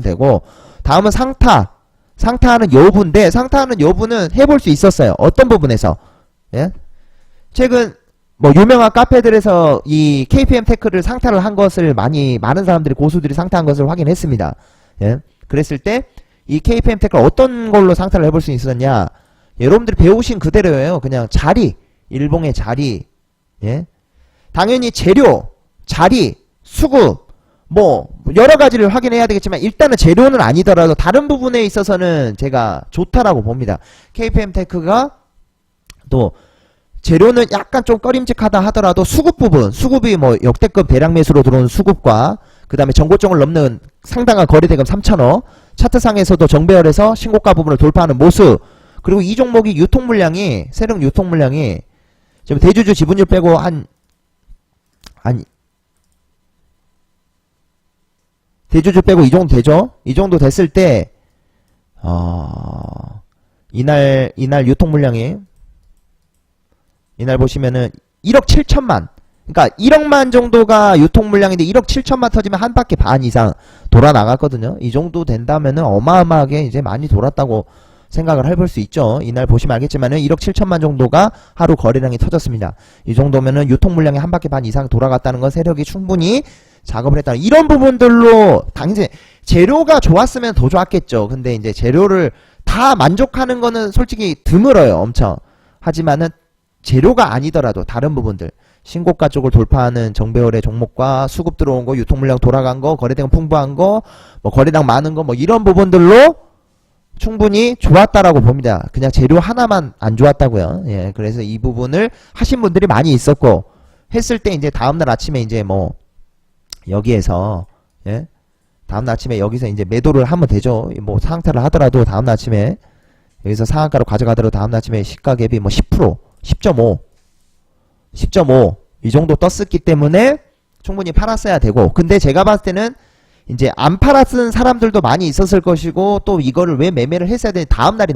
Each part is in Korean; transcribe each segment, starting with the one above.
되고, 다음은 상타. 상타하는 여부인데, 상타하는 여부는 해볼 수 있었어요. 어떤 부분에서? 예? 최근 뭐 유명한 카페들에서 이 KPM 테크를 상타를 한 것을 많은 사람들이, 고수들이 상타한 것을 확인했습니다. 예? 그랬을 때 이 KPM 테크를 어떤 걸로 상타를 해볼 수 있었냐? 여러분들이 배우신 그대로예요. 그냥 자리, 일봉의 자리, 예? 당연히 재료, 자리, 수급, 뭐 여러 가지를 확인해야 되겠지만 일단은 재료는 아니더라도 다른 부분에 있어서는 제가 좋다라고 봅니다. KPM 테크가 또 재료는 약간 좀 꺼림직하다 하더라도 수급 부분, 수급이 뭐 역대급 대량 매수로 들어온 수급과 그 다음에 전고점을 넘는 상당한 거래대금 3,000억, 차트상에서도 정배열에서 신고가 부분을 돌파하는 모습, 그리고 이 종목이 유통물량이, 세력 유통물량이 지금 대주주 지분율 빼고 대주주 빼고 이 정도 되죠? 이 정도 됐을 때 이날 유통물량이, 이날 보시면은 1억 7천만, 그러니까 1억만 정도가 유통물량인데 1억 7천만 터지면 한 바퀴 반 이상 돌아 나갔거든요. 이 정도 된다면은 어마어마하게 이제 많이 돌았다고 생각을 해볼 수 있죠. 이날 보시면 알겠지만은 1억 7천만 정도가 하루 거래량이 터졌습니다. 이 정도면은 유통물량이 한 바퀴 반 이상 돌아갔다는 건 세력이 충분히 작업을 했다는, 이런 부분들로 당연히 재료가 좋았으면 더 좋았겠죠. 근데 이제 재료를 다 만족하는 거는 솔직히 드물어요. 엄청. 하지만은 재료가 아니더라도 다른 부분들, 신고가 쪽을 돌파하는 정배열의 종목과 수급 들어온 거, 유통물량 돌아간 거, 거래대금 풍부한 거, 뭐 거래량 많은 거, 뭐 이런 부분들로 충분히 좋았다라고 봅니다. 그냥 재료 하나만 안 좋았다고요. 예, 그래서 이 부분을 하신 분들이 많이 있었고, 했을 때 이제 다음날 아침에 이제 뭐 여기에서, 예, 다음날 아침에 여기서 이제 매도를 하면 되죠. 뭐 상타를 하더라도 다음날 아침에 여기서 상한가로 가져가더라도 다음날 아침에 시가 갭이 뭐 10%, 10.5 이 정도 떴었기 때문에 충분히 팔았어야 되고, 근데 제가 봤을 때는 이제 안 팔았은 사람들도 많이 있었을 것이고, 또 이거를 왜 매매를 했어야 되는, 다음날이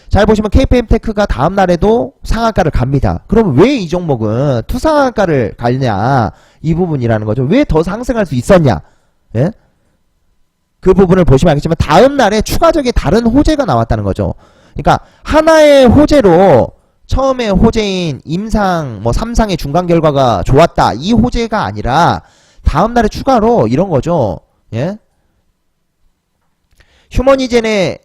잘 보시면 KPM 테크가 다음날에도 상한가를 갑니다. 그럼 왜 이 종목은 투상한가를 가냐, 이 부분이라는 거죠. 왜 더 상승할 수 있었냐, 예? 그 부분을 보시면 알겠지만 다음날에 추가적인 다른 호재가 나왔다는 거죠. 그러니까 하나의 호재로, 처음에 호재인 임상, 뭐 3상의 중간 결과가 좋았다, 이 호재가 아니라 다음날에 추가로 이런 거죠. 예? 휴머니젠의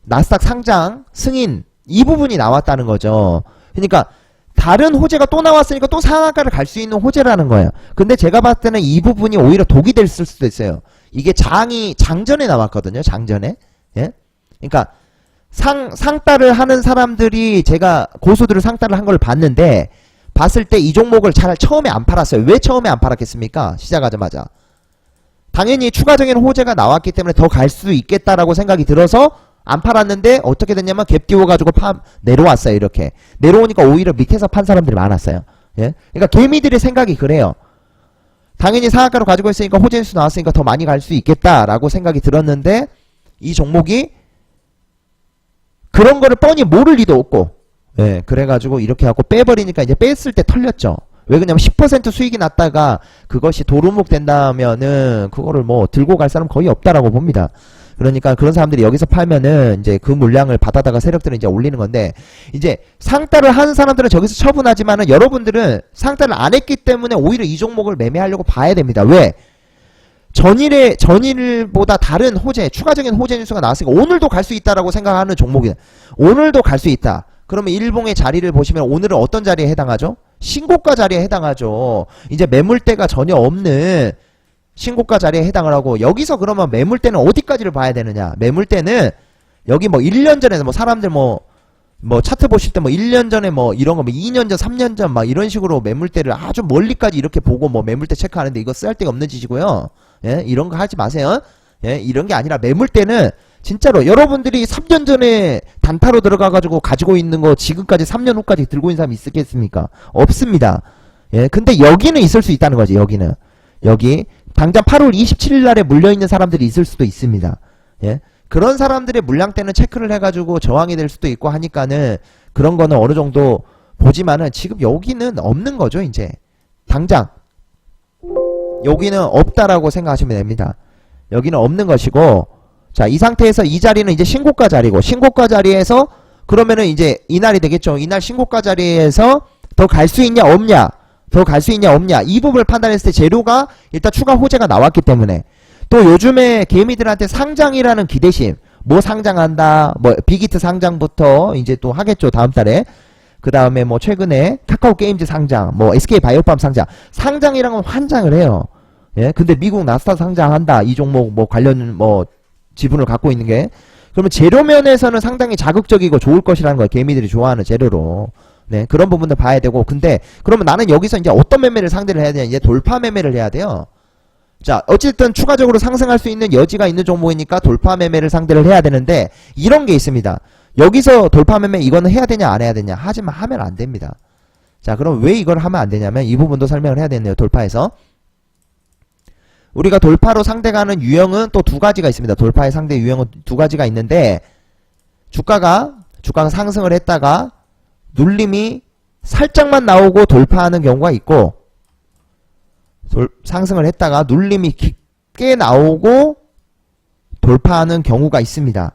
나스닥 상장 승인, 이 부분이 나왔다는 거죠. 그러니까 다른 호재가 또 나왔으니까 또 상한가를 갈 수 있는 호재라는 거예요. 근데 제가 봤을 때는 이 부분이 오히려 독이 될 수도 있어요. 이게 장전에 나왔거든요. 장전에. 예? 그러니까 상따를 하는 사람들이, 제가 고수들을 상따를 한 걸 봤는데, 봤을 때 이 종목을 처음에 안 팔았어요. 왜 처음에 안 팔았겠습니까? 시작하자마자. 당연히 추가적인 호재가 나왔기 때문에 더 갈 수 있겠다라고 생각이 들어서 안 팔았는데, 어떻게 됐냐면 갭 띄워가지고 내려왔어요. 이렇게. 내려오니까 오히려 밑에서 판 사람들이 많았어요. 예? 그러니까 개미들의 생각이 그래요. 당연히 상한가로 가지고 있으니까 호재인수 나왔으니까 더 많이 갈 수 있겠다라고 생각이 들었는데, 이 종목이 그런 거를 뻔히 모를 리도 없고, 예, 그래가지고 이렇게 하고 빼버리니까 이제 뺐을 때 털렸죠. 왜 그러냐면 10% 수익이 났다가 그것이 도루묵 된다면은 그거를 뭐 들고 갈 사람 거의 없다라고 봅니다. 그러니까 그런 사람들이 여기서 팔면은 이제 그 물량을 받아다가 세력들은 이제 올리는 건데, 이제 상따를 하는 사람들은 저기서 처분하지만은 여러분들은 상따를 안 했기 때문에 오히려 이 종목을 매매하려고 봐야 됩니다. 왜? 전일보다 다른 호재, 추가적인 호재 뉴스가 나왔으니까 오늘도 갈 수 있다라고 생각하는 종목이에요. 오늘도 갈 수 있다. 그러면 일봉의 자리를 보시면 오늘은 어떤 자리에 해당하죠? 신고가 자리에 해당하죠. 이제 매물대가 전혀 없는 신고가 자리에 해당을 하고, 여기서 그러면 매물대는 어디까지를 봐야 되느냐? 매물대는 여기 뭐 1년 전에 뭐 사람들 뭐 차트 보실 때 뭐 1년 전에 뭐 이런 거 뭐 2년 전, 3년 전 막 이런 식으로 매물대를 아주 멀리까지 이렇게 보고 뭐 매물대 체크하는데, 이거 쓸데가 없는 짓이고요. 예? 이런 거 하지 마세요. 예? 이런 게 아니라 매물대는 진짜로 여러분들이 3년 전에 단타로 들어가가지고 가지고 있는 거 지금까지 3년 후까지 들고 있는 사람이 있겠습니까? 없습니다. 예? 근데 여기는 있을 수 있다는 거지. 여기는. 여기 당장 8월 27일 날에 물려있는 사람들이 있을 수도 있습니다. 예? 그런 사람들의 물량대는 체크를 해가지고 저항이 될 수도 있고 하니까는 그런 거는 어느 정도 보지만은 지금 여기는 없는 거죠. 이제 당장 여기는 없다라고 생각하시면 됩니다. 여기는 없는 것이고, 자, 이 상태에서 이 자리는 이제 신고가 자리고, 신고가 자리에서 그러면은 이제 이날이 되겠죠. 이날 신고가 자리에서 더 갈 수 있냐 없냐, 더 갈 수 있냐 없냐, 이 부분을 판단했을 때 재료가 일단 추가 호재가 나왔기 때문에, 또 요즘에 개미들한테 상장이라는 기대심, 뭐 상장한다, 뭐 빅히트 상장부터 이제 또 하겠죠, 다음 달에. 그 다음에 뭐 최근에 카카오 게임즈 상장, 뭐 SK 바이오팜 상장, 상장이란 건 환장을 해요. 예, 근데 미국 나스닥 상장한다, 이 종목 뭐 관련 뭐 지분을 갖고 있는 게, 그러면 재료 면에서는 상당히 자극적이고 좋을 것이라는 거예요. 개미들이 좋아하는 재료로. 네, 그런 부분도 봐야 되고. 근데 그러면 나는 여기서 이제 어떤 매매를 상대를 해야 되냐, 이제 돌파 매매를 해야 돼요. 자, 어쨌든 추가적으로 상승할 수 있는 여지가 있는 종목이니까 돌파 매매를 상대를 해야 되는데, 이런 게 있습니다. 여기서 돌파 매매 이거는 해야 되냐 안 해야 되냐, 하지만 하면 안 됩니다. 자, 그럼 왜 이걸 하면 안 되냐면 이 부분도 설명을 해야 되네요. 돌파에서 우리가 돌파로 상대가는 유형은 또 두 가지가 있습니다. 돌파의 상대 유형은 두 가지가 있는데, 주가가 상승을 했다가 눌림이 살짝만 나오고 돌파하는 경우가 있고, 상승을 했다가 눌림이 깊게 나오고 돌파하는 경우가 있습니다.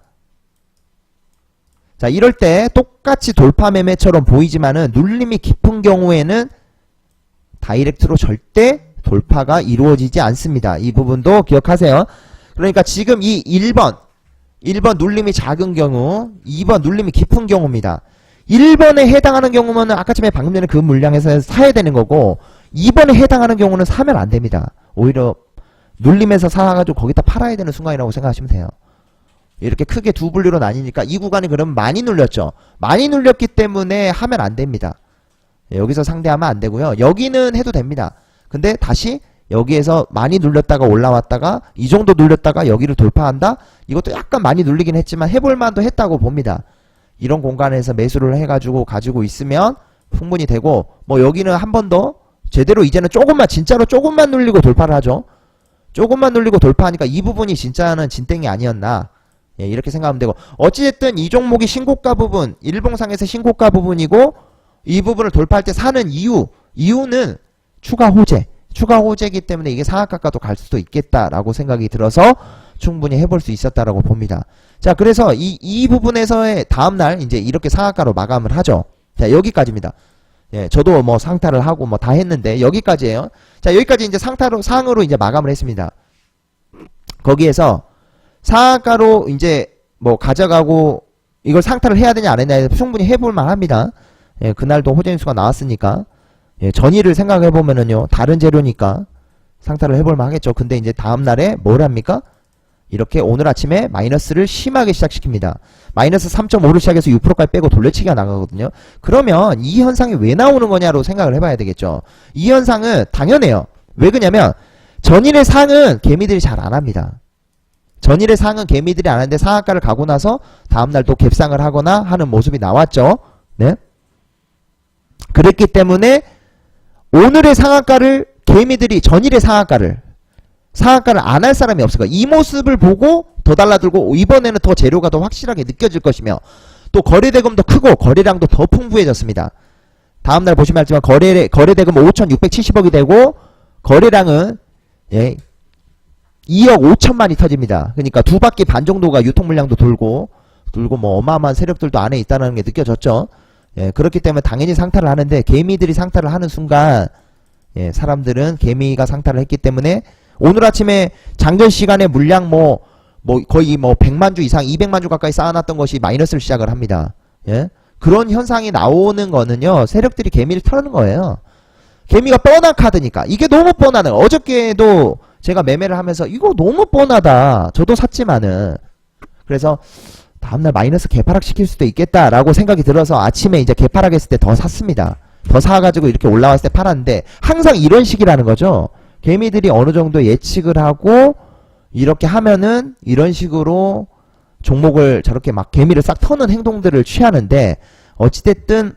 자, 이럴 때 똑같이 돌파 매매처럼 보이지만은 눌림이 깊은 경우에는 다이렉트로 절대 돌파가 이루어지지 않습니다. 이 부분도 기억하세요. 그러니까 지금 이 1번 눌림이 작은 경우, 2번 눌림이 깊은 경우입니다. 1번에 해당하는 경우는 아까 전에 방금 전에 그 물량에서 사야 되는 거고, 2번에 해당하는 경우는 사면 안 됩니다. 오히려 눌림에서 사가지고 거기다 팔아야 되는 순간이라고 생각하시면 돼요. 이렇게 크게 두 분류로 나뉘니까 이 구간이 그럼 많이 눌렸죠. 많이 눌렸기 때문에 하면 안 됩니다. 여기서 상대하면 안 되고요. 여기는 해도 됩니다. 근데 다시 여기에서 많이 눌렸다가 올라왔다가 이 정도 눌렸다가 여기를 돌파한다? 이것도 약간 많이 눌리긴 했지만 해볼 만도 했다고 봅니다. 이런 공간에서 매수를 해가지고 가지고 있으면 충분히 되고, 뭐 여기는 한 번 더 제대로 이제는 조금만, 진짜로 조금만 눌리고 돌파를 하죠. 조금만 눌리고 돌파하니까 이 부분이 진짜는 진땡이 아니었나, 예, 이렇게 생각하면 되고, 어찌됐든 이 종목이 신고가 부분, 일봉상에서 신고가 부분이고, 이 부분을 돌파할 때 사는 이유는 추가 호재이기 때문에 이게 상한가가도 갈 수도 있겠다라고 생각이 들어서 충분히 해볼 수 있었다라고 봅니다. 자, 그래서 이 부분에서의 다음날 이제 이렇게 상한가로 마감을 하죠. 자, 여기까지입니다. 예, 저도 뭐 상타를 하고 뭐 다 했는데 여기까지예요. 자, 여기까지 이제 상으로 이제 마감을 했습니다. 거기에서 상한가로 이제 뭐 가져가고, 이걸 상타를 해야 되냐 안 했냐 충분히 해볼 만합니다. 예, 그날도 호재인수가 나왔으니까. 예, 전일을 생각해보면은요, 다른 재료니까 상타를 해볼만 하겠죠. 근데 이제 다음날에 뭘 합니까? 이렇게 오늘 아침에 마이너스를 심하게 시작시킵니다. 마이너스 3.5를 시작해서 6%까지 빼고 돌려치기가 나가거든요. 그러면 이 현상이 왜 나오는 거냐로 생각을 해봐야 되겠죠. 이 현상은 당연해요. 왜 그러냐면 전일의 상은 개미들이 잘 안 합니다. 전일의 상은 개미들이 안 하는데 상한가를 가고 나서 다음날 또 갭상을 하거나 하는 모습이 나왔죠. 네? 그랬기 때문에 오늘의 상한가를 개미들이 전일의 상한가를 안 할 사람이 없을 거예요. 이 모습을 보고 더 달라들고 이번에는 더 재료가 더 확실하게 느껴질 것이며, 또 거래대금도 크고 거래량도 더 풍부해졌습니다. 다음날 보시면 알지만 거래대금 5,670억이 되고 거래량은 예, 2억 5천만이 터집니다. 그러니까 두 바퀴 반 정도가 유통물량도 돌고 뭐 어마어마한 세력들도 안에 있다는 게 느껴졌죠. 예, 그렇기 때문에 당연히 상타를 하는데, 개미들이 상타를 하는 순간 예, 사람들은 개미가 상타를 했기 때문에 오늘 아침에 장전 시간에 물량 뭐 거의 뭐 100만 주 이상 200만 주 가까이 쌓아놨던 것이 마이너스를 시작을 합니다. 예? 그런 현상이 나오는 거는요, 세력들이 개미를 털는 거예요. 개미가 뻔한 카드니까. 이게 너무 뻔하네. 어저께도 제가 매매를 하면서 이거 너무 뻔하다, 저도 샀지만은, 그래서 다음날 마이너스 개파락 시킬 수도 있겠다라고 생각이 들어서 아침에 이제 개파락 했을 때 더 샀습니다. 더 사가지고 이렇게 올라왔을 때 팔았는데, 항상 이런 식이라는 거죠. 개미들이 어느 정도 예측을 하고 이렇게 하면은 이런 식으로 종목을 저렇게 막 개미를 싹 터는 행동들을 취하는데, 어찌됐든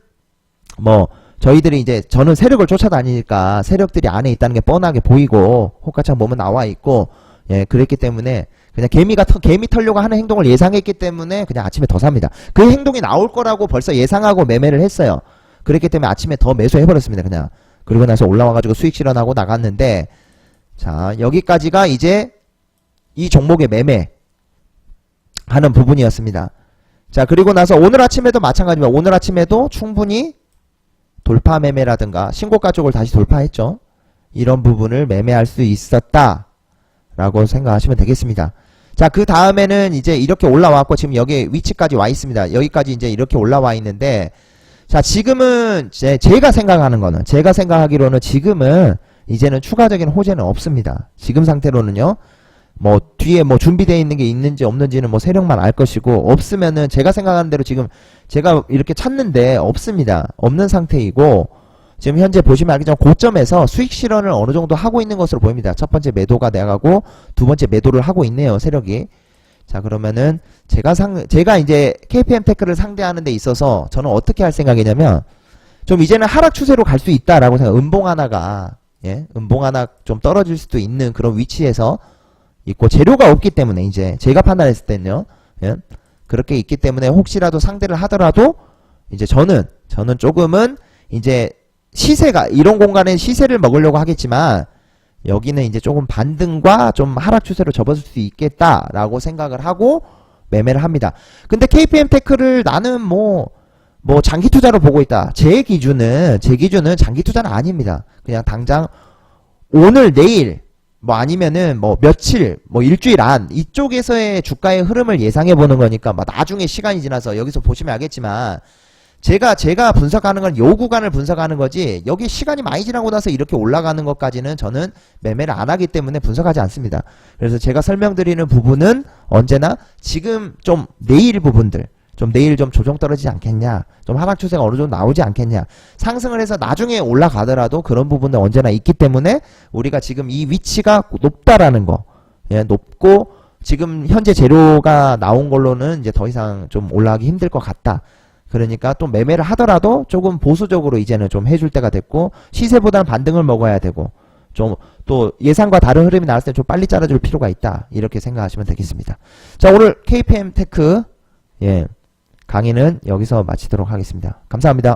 뭐 저희들이 이제, 저는 세력을 쫓아다니니까 세력들이 안에 있다는 게 뻔하게 보이고 호가창 보면 나와 있고, 예, 그랬기 때문에 그냥 개미 털려고 하는 행동을 예상했기 때문에 그냥 아침에 더 삽니다. 그 행동이 나올 거라고 벌써 예상하고 매매를 했어요. 그랬기 때문에 아침에 더 매수해버렸습니다. 그냥. 그리고 나서 올라와가지고 수익 실현하고 나갔는데, 자, 여기까지가 이제 이 종목의 매매 하는 부분이었습니다. 자, 그리고 나서 오늘 아침에도 마찬가지입니다. 오늘 아침에도 충분히 돌파 매매라든가 신고가 쪽을 다시 돌파했죠. 이런 부분을 매매할 수 있었다 라고 생각하시면 되겠습니다. 자, 그 다음에는 이제 이렇게 올라왔고 지금 여기 위치까지 와 있습니다. 여기까지 이제 이렇게 올라와 있는데, 자, 지금은 제가 생각하기로는 지금은 이제는 추가적인 호재는 없습니다. 지금 상태로는요. 뭐 뒤에 뭐 준비되어 있는 게 있는지 없는지는 뭐 세력만 알 것이고, 없으면은 제가 생각하는 대로 지금 제가 이렇게 찾는데 없습니다. 없는 상태이고, 지금 현재 보시면 알겠지만 고점에서 수익 실현을 어느 정도 하고 있는 것으로 보입니다. 첫 번째 매도가 나가고 두 번째 매도를 하고 있네요, 세력이. 자, 그러면은 제가 이제 KPM테크를 상대하는 데 있어서 저는 어떻게 할 생각이냐면, 좀 이제는 하락 추세로 갈 수 있다라고 생각. 음봉 하나가 음봉 하나 좀 떨어질 수도 있는 그런 위치에서 있고, 재료가 없기 때문에 이제 제가 판단했을 때는요, 그렇게 있기 때문에 혹시라도 상대를 하더라도 이제 저는 조금은 이제 시세가 이런 공간에 시세를 먹으려고 하겠지만, 여기는 이제 조금 반등과 좀 하락 추세로 접어들 수 있겠다라고 생각을 하고 매매를 합니다. 근데 KPM테크를 나는 뭐 장기 투자로 보고 있다. 제 기준은 장기 투자는 아닙니다. 그냥 당장 오늘 내일 뭐 아니면은 뭐 며칠 뭐 일주일 안 이쪽에서의 주가의 흐름을 예상해 보는 거니까, 막 나중에 시간이 지나서 여기서 보시면 알겠지만, 제가 분석하는 건 요 구간을 분석하는 거지, 여기 시간이 많이 지나고 나서 이렇게 올라가는 것까지는 저는 매매를 안 하기 때문에 분석하지 않습니다. 그래서 제가 설명드리는 부분은 언제나 지금 좀 내일 부분들, 좀 내일 좀 조정 떨어지지 않겠냐, 좀 하락 추세가 어느 정도 나오지 않겠냐, 상승을 해서 나중에 올라가더라도 그런 부분은 언제나 있기 때문에 우리가 지금 이 위치가 높다라는 거, 높고 지금 현재 재료가 나온 걸로는 이제 더 이상 좀 올라가기 힘들 것 같다. 그러니까 또 매매를 하더라도 조금 보수적으로 이제는 좀 해줄 때가 됐고, 시세보다는 반등을 먹어야 되고, 좀 또 예상과 다른 흐름이 나왔을 때 좀 빨리 잘라줄 필요가 있다, 이렇게 생각하시면 되겠습니다. 자, 오늘 KPM테크 강의는 여기서 마치도록 하겠습니다. 감사합니다.